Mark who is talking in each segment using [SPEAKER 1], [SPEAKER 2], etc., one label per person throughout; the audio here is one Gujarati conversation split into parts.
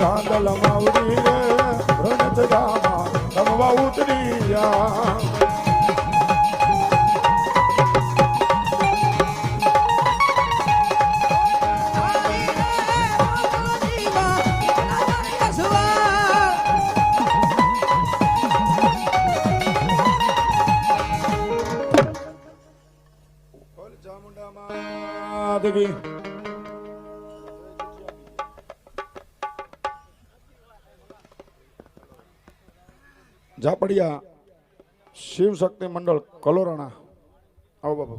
[SPEAKER 1] રાંદલ માવડી રે રણત જામા રમવા ઉતરી જા દેવી ઝાપડિયા શિવ શક્તિ મંડળ કલોરાણા આવો બાપુ.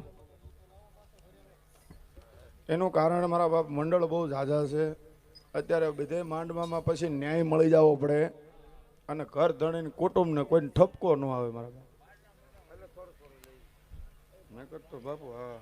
[SPEAKER 1] એનું કારણ મારા બાપ મંડળ બહુ ઝાઝા છે. અત્યારે બધે માંડવામાં પછી ન્યાય મળી જવો પડે અને ઘર ધણીને કુટુંબને કોઈને ઠપકો ન આવે મારા બાપ. મેં કરતો બાપુ હા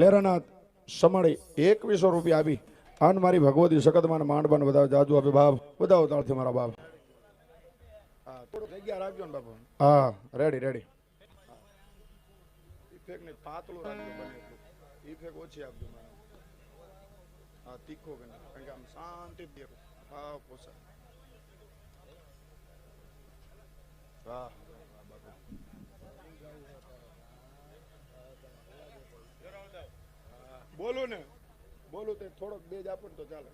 [SPEAKER 1] લેરાનાથ સમાડી 2100 રૂપિયા આપી આન મારી ભગવતી સખતમાન માંડબાન વધાવ જાજુ આપે બાપ વધાવો તાળથી મારા બાપ. હા થોડું જગ્યા રાખજો ને બાપુ. હા રેડી રેડી. ઇફેક્ટ ને પાતળું રાખજો બને ઇફેક્ટ ઓછી આપજો મારા. હા તીખો કે કારણ કે આમ શાંતિ દેખો. હા પોસા. હા બોલું ને બોલું તે થોડોક બેજ આપો ને તો ચાલે.